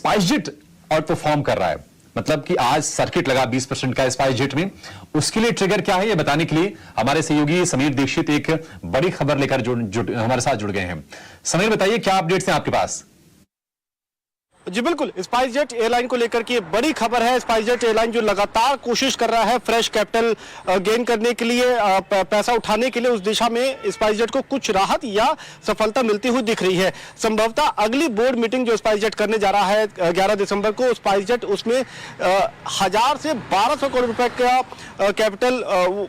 SpiceJet out perform कर रहा है, मतलब कि आज सर्किट लगा 20% का स्पाइसजेट में, उसके लिए ट्रिगर क्या है ये बताने के लिए हमारे सहयोगी समीर दीक्षित एक बड़ी खबर लेकर हमारे साथ जुड़ गए हैं। समीर, बताइए क्या अपडेट्स हैं आपके पास? जी बिल्कुल, स्पाइसजेट एयरलाइन को लेकर की बड़ी खबर है। स्पाइसजेट एयरलाइन जो लगातार कोशिश कर रहा है फ्रेश कैपिटल गेन करने के लिए, पैसा उठाने के लिए, उस दिशा में स्पाइसजेट को कुछ राहत या सफलता मिलती हुई दिख रही है। संभवतः अगली बोर्ड मीटिंग जो स्पाइसजेट करने जा रहा है 11 दिसंबर को, स्पाइसजेट उसमें 1000 से 1200 करोड़ रुपए का कैपिटल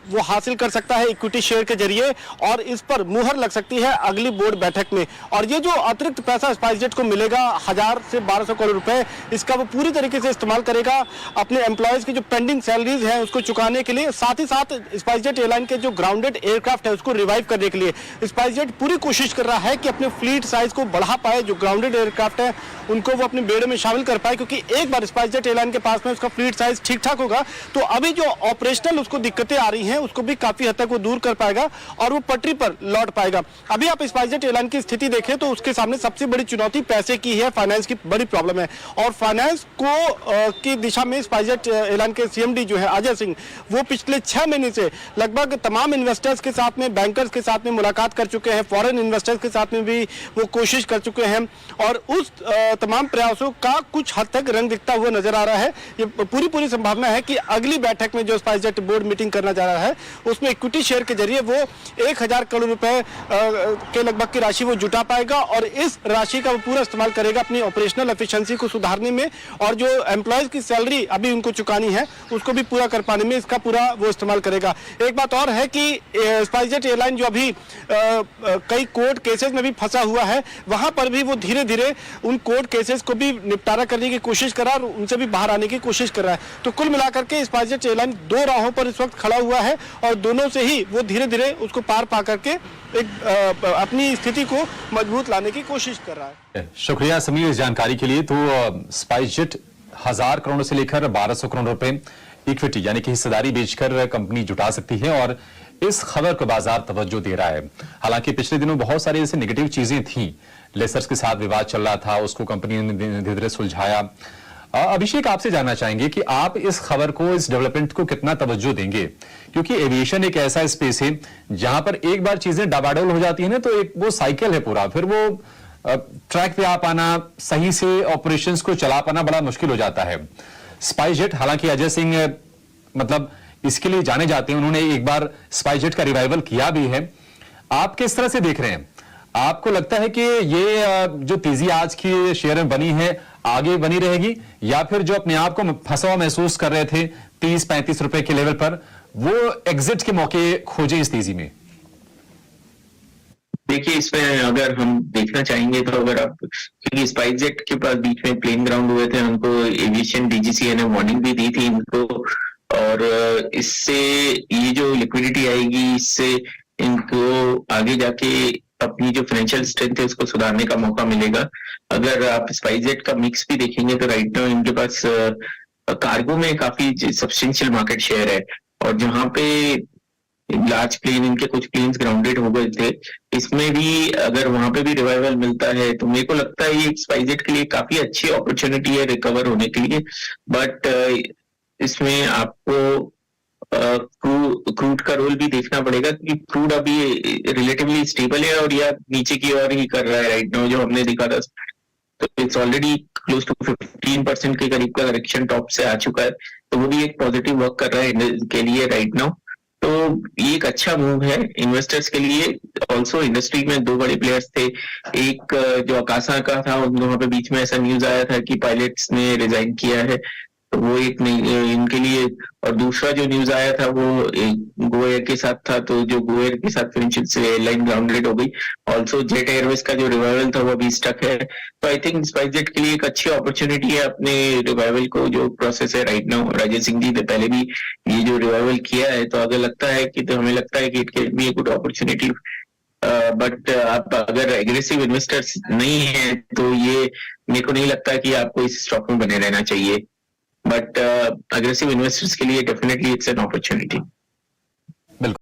वो हासिल कर सकता है इक्विटी शेयर के जरिए, और इस पर मुहर लग सकती है अगली बोर्ड बैठक में। और ये जो अतिरिक्त पैसा स्पाइसजेट को मिलेगा 1000 से 1200 करोड़ रुपए, इसका वो पूरी तरीके से इस्तेमाल करेगा अपने एम्प्लॉयज की जो पेंडिंग सैलरीज हैं उसको चुकाने के लिए। साथ ही साथ स्पाइसजेट एयरलाइन के जो ग्राउंडेड एयरक्राफ्ट है उसको रिवाइव करने के लिए स्पाइसजेट पूरी कोशिश कर रहा है कि अपने फ्लीट साइज को बढ़ा पाए, जो ग्राउंडेड एयरक्राफ्ट है उनको वो अपने बेड़े में शामिल कर पाए, क्योंकि एक बार स्पाइसजेट एयरलाइन के पास में उसका फ्लीट साइज ठीक ठाक होगा तो अभी जो ऑपरेशनल उसको दिक्कतें आ रही हैं उसको भी काफी हद तक वो दूर कर पाएगा और वो पटरी पर लौट पाएगा। अभी आप स्पाइसजेट एयरलाइन की स्थिति देखें तो उसके सामने सबसे बड़ी चुनौती पैसे की है, फाइनेंस की बड़ी प्रॉब्लम है, और फाइनेंस को की दिशा में स्पाइसजेट एयरलाइन के सीएमडी जो है अजय सिंह, वो पिछले 6 महीने से लगभग तमाम इन्वेस्टर्स के साथ में, बैंकर्स के साथ में मुलाकात कर चुके हैं, फॉरेन इन्वेस्टर्स के साथ में भी वो कोशिश कर चुके हैं, और उस तमाम प्रयासों का कुछ हद तक रंग दिखता हुआ नजर आ रहा है। ये पूरी संभावना है कि अगली बैठक में जो स्पाइसजेट बोर्ड मीटिंग करना जा रहा है उसमें इक्विटी शेयर के जरिए वो 1000 करोड़ रुपए के लगभग की राशि वो जुटा पाएगा, और इस राशि का वो पूरा इस्तेमाल करेगा अपनी ऑपरेशनल एफिशिएंसी को सुधारने में, और जो एम्प्लॉयज की सैलरी अभी उनको चुकानी है उसको भी पूरा कर पाने में इसका पूरा वो इस्तेमाल करेगा। एक बात और है कि स्पाइसजेट एयरलाइन जो अभी कई कोर्ट केसेस में भी फंसा हुआ है, वहां पर भी वो धीरे धीरे उन कोर्ट केसेस को भी निपटारा करने की कोशिश कर रहा है और उनसे भी बाहर आने की कोशिश कर रहा है। तो कुल मिलाकर के स्पाइसजेट एयरलाइन 2 राहों पर इस वक्त खड़ा हुआ है और दोनों से ही वो धीरे धीरे उसको पार पा करके एक अपनी स्थिति को मजबूत लाने की कोशिश कर रहा है। शुक्रिया समीर इस जानकारी के लिए। तो स्पाइसजेट 1000 करोड़ से लेकर 1200 करोड़ रुपए इक्विटी यानी कि हिस्सेदारी बेचकर कंपनी जुटा सकती है, और इस खबर को बाजार तवज्जो दे रहा है। हालांकि पिछले दिनों बहुत सारी ऐसी नेगेटिव चीजें थी, लेसर्स के साथ विवाद चल रहा था, उसको कंपनी ने धीरे धीरे सुलझाया। अभिषेक, आपसे जानना चाहेंगे कि आप इस खबर को, इस डेवलपमेंट को कितना तवज्जो देंगे, क्योंकि एविएशन एक ऐसा स्पेस है जहां पर एक बार चीजें डबाडोल हो जाती है ना, तो एक वो साइकिल है पूरा, फिर वो ट्रैक पे आ पाना, सही से ऑपरेशंस को चला पाना बड़ा मुश्किल हो जाता है। स्पाइसजेट, हालांकि अजय सिंह मतलब इसके लिए जाने जाते हैं, उन्होंने एक बार स्पाइसजेट का रिवाइवल किया भी है। आप किस तरह से देख रहे हैं? आपको लगता है कि ये जो तेजी आज की शेयर में बनी है आगे बनी रहेगी, या फिर जो अपने आप को फंसा हुआ महसूस कर रहे थे 30-35 रुपए के लेवल पर, वो एग्जिट के मौके खोजे इस तेजी में? देखिए, इसमें अगर हम देखना चाहेंगे तो अगर आप, क्योंकि स्पाइसजेट के पास बीच में प्लेन ग्राउंड हुए थे, उनको एविएशन डीजीसीए ने वार्निंग भी दी थी इनको, और इससे ये जो लिक्विडिटी आएगी इससे इनको आगे जाके अपनी जो फाइनेंशियल स्ट्रेंथ है उसको सुधारने का मौका मिलेगा। अगर आप स्पाइसजेट का मिक्स भी देखेंगे तो राइट नाउ इनके पास कार्गो में काफी सब्सटेंशियल मार्केट शेयर है, और जहां पे लार्ज प्लेन, इनके कुछ प्लेन्स ग्राउंडेड हो गए थे, इसमें भी अगर वहां पे भी रिवाइवल मिलता है तो मेरे को लगता है ये स्पाइसजेट के लिए काफी अच्छी अपॉर्चुनिटी है रिकवर होने के लिए। बट इसमें आपको क्रूड का रोल भी देखना पड़ेगा, क्योंकि क्रूड अभी रिलेटिवली स्टेबल है और या नीचे की ओर ही कर रहा है राइट नाउ, जो हमने देखा था। तो इट्स ऑलरेडी क्लोज टू 15% के करीब का करेक्शन टॉप से आ चुका है, तो वो भी एक पॉजिटिव वर्क कर रहा है के लिए राइट नाउ। तो ये एक अच्छा मूव है इन्वेस्टर्स के लिए। ऑल्सो इंडस्ट्री में 2 बड़े प्लेयर्स थे, एक जो आकाशा का था, उन दोनों पे बीच में ऐसा न्यूज आया था कि पायलट्स ने रिजाइन किया है, तो वो एक इनके लिए, और दूसरा जो न्यूज आया था वो गो एयर के साथ था, तो जो गो एयर के साथ फ्रेंडशिप से एयरलाइन ग्राउंडेड हो गई। ऑल्सो जेट एयरवेज का जो रिवाइवल था वो अभी स्टक है। तो आई थिंक स्पाइसजेट के लिए एक अच्छी अपॉर्चुनिटी है अपने रिवाइवल को जो प्रोसेस है राइट नाउ। राजेश सिंह जी ने पहले भी ये जो रिवाइवल किया है, तो अगर लगता है कि, तो हमें लगता है कि it can be a good opportunity. But आप अगर एग्रेसिव इन्वेस्टर्स नहीं है तो ये मेरे को नहीं लगता कि आपको इस स्टॉक में बने रहना चाहिए, बट aggressive investors के लिए definitely it's an opportunity.